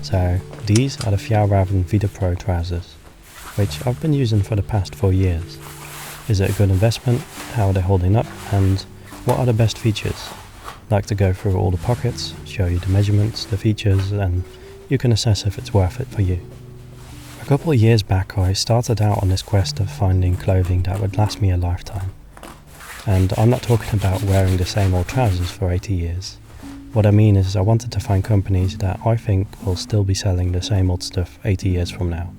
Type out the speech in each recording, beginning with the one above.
So these are the Fjällräven Vidda Pro trousers, which I've been using for the past 4 years. Is it a good investment? How are they holding up? And what are the best features? I'd like to go through all the pockets, show you the measurements, the features, and you can assess if it's worth it for you. A couple of years back I started out on this quest of finding clothing that would last me a lifetime. And I'm not talking about wearing the same old trousers for 80 years. What I mean is I wanted to find companies that I think will still be selling the same old stuff 80 years from now.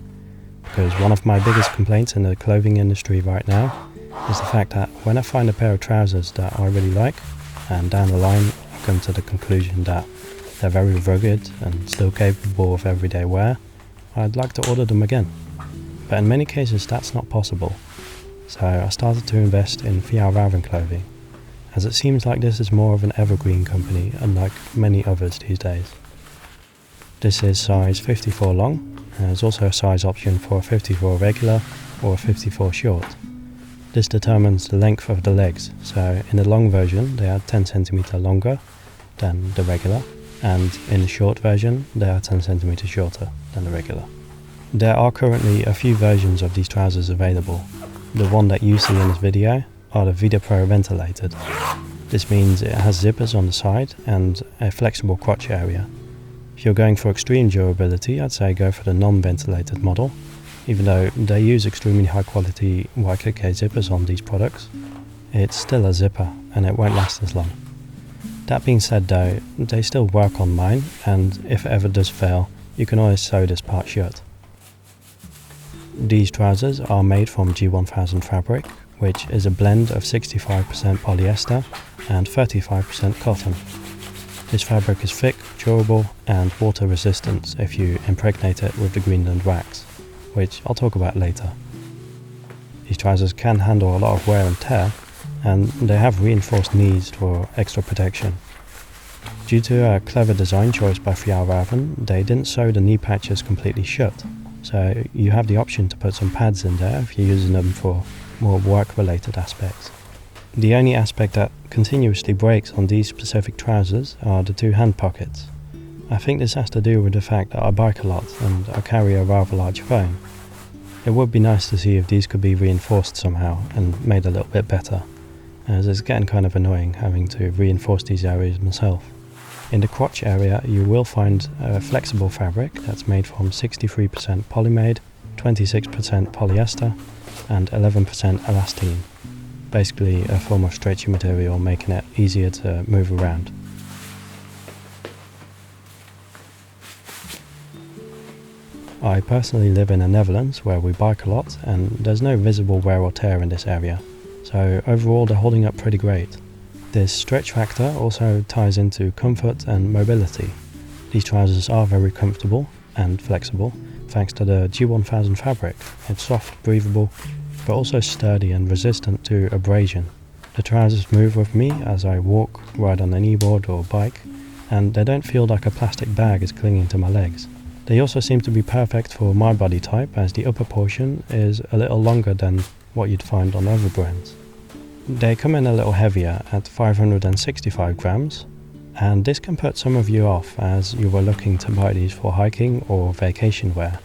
Because one of my biggest complaints in the clothing industry right now is the fact that when I find a pair of trousers that I really like, and down the line I come to the conclusion that they're very rugged and still capable of everyday wear, I'd like to order them again. But in many cases that's not possible. So I started to invest in Fjällräven clothing, as it seems like this is more of an evergreen company unlike many others these days. This is size 54 long, and there's also a size option for a 54 regular or a 54 short. This determines the length of the legs, so in the long version they are 10 cm longer than the regular, and in the short version they are 10 cm shorter than the regular. There are currently a few versions of these trousers available. The one that you see in this video are the Vidda Pro Ventilated. This means it has zippers on the side and a flexible crotch area. If you're going for extreme durability, I'd say go for the non-ventilated model. Even though they use extremely high quality YKK zippers on these products, it's still a zipper and it won't last as long. That being said though, they still work on mine, and if it ever does fail, you can always sew this part shut. These trousers are made from G1000 fabric, which is a blend of 65% polyester and 35% cotton. This fabric is thick, durable and water resistant if you impregnate it with the Greenland wax, which I'll talk about later. These trousers can handle a lot of wear and tear, and they have reinforced knees for extra protection. Due to a clever design choice by Fjällräven, they didn't sew the knee patches completely shut, so you have the option to put some pads in there if you're using them for more work-related aspects. The only aspect that continuously breaks on these specific trousers are the two hand pockets. I think this has to do with the fact that I bike a lot and I carry a rather large phone. It would be nice to see if these could be reinforced somehow and made a little bit better, as it's getting kind of annoying having to reinforce these areas myself. In the crotch area you will find a flexible fabric that's made from 63% polymade, 26% polyester and 11% elastine, basically a form of stretchy material making it easier to move around. I personally live in the Netherlands where we bike a lot and there's no visible wear or tear in this area, so overall they're holding up pretty great. This stretch factor also ties into comfort and mobility. These trousers are very comfortable and flexible thanks to the G1000 fabric. It's soft, breathable, but also sturdy and resistant to abrasion. The trousers move with me as I walk, ride on an e-board or bike, and they don't feel like a plastic bag is clinging to my legs. They also seem to be perfect for my body type, as the upper portion is a little longer than what you'd find on other brands. They come in a little heavier at 565 grams, and this can put some of you off as you were looking to buy these for hiking or vacation wear.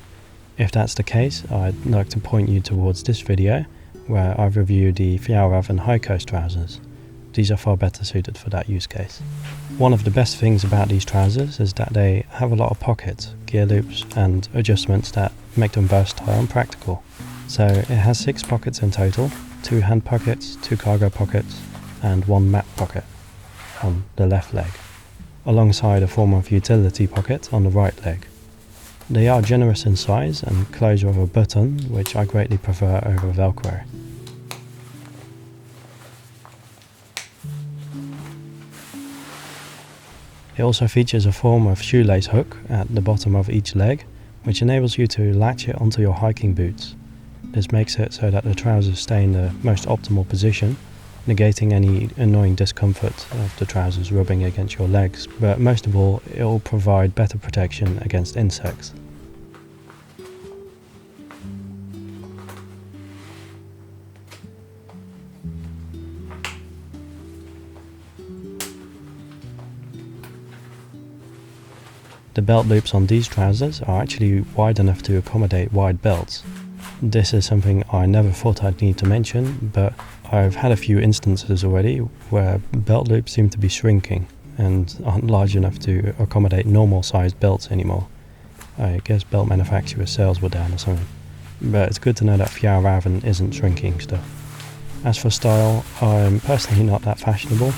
If that's the case, I'd like to point you towards this video where I've reviewed the Fjällräven High Coast trousers. These are far better suited for that use case. One of the best things about these trousers is that they have a lot of pockets, gear loops and adjustments that make them versatile and practical. So it has 6 pockets in total, 2 hand pockets, 2 cargo pockets and 1 mat pocket on the left leg, alongside a form of utility pocket on the right leg. They are generous in size and close with a button, which I greatly prefer over Velcro. It also features a form of shoelace hook at the bottom of each leg, which enables you to latch it onto your hiking boots. This makes it so that the trousers stay in the most optimal position, negating any annoying discomfort of the trousers rubbing against your legs, but most of all, it will provide better protection against insects. The belt loops on these trousers are actually wide enough to accommodate wide belts. This is something I never thought I'd need to mention, but I've had a few instances already where belt loops seem to be shrinking and aren't large enough to accommodate normal sized belts anymore. I guess belt manufacturers' sales were down or something. But it's good to know that Fjällräven isn't shrinking stuff. As for style, I'm personally not that fashionable.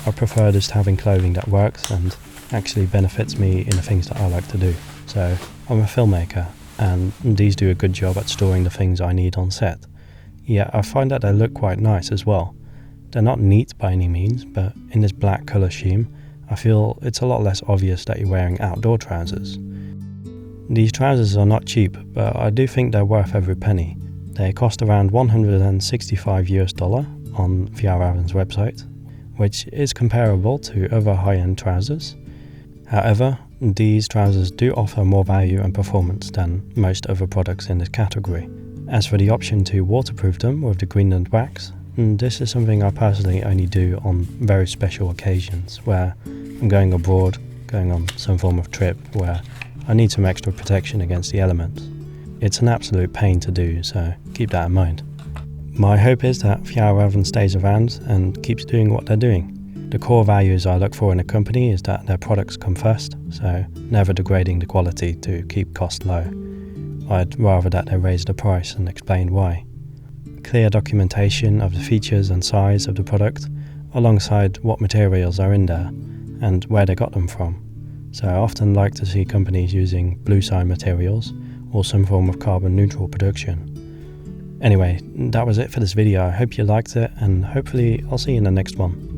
I prefer just having clothing that works and actually benefits me in the things that I like to do. So I'm a filmmaker, and these do a good job at storing the things I need on set. Yet I find that they look quite nice as well. They're not neat by any means, but in this black colour scheme, I feel it's a lot less obvious that you're wearing outdoor trousers. These trousers are not cheap, but I do think they're worth every penny. They cost around $165 on Fjällräven's website, which is comparable to other high-end trousers. However, these trousers do offer more value and performance than most other products in this category. As for the option to waterproof them with the Greenland wax, this is something I personally only do on very special occasions where I'm going abroad, going on some form of trip where I need some extra protection against the elements. It's an absolute pain to do, so keep that in mind. My hope is that Fjällräven stays around and keeps doing what they're doing. The core values I look for in a company is that their products come first, so never degrading the quality to keep costs low. I'd rather that they raise the price and explain why. Clear documentation of the features and size of the product, alongside what materials are in there and where they got them from. So I often like to see companies using blue sign materials or some form of carbon neutral production. Anyway, that was it for this video. I hope you liked it, and hopefully I'll see you in the next one.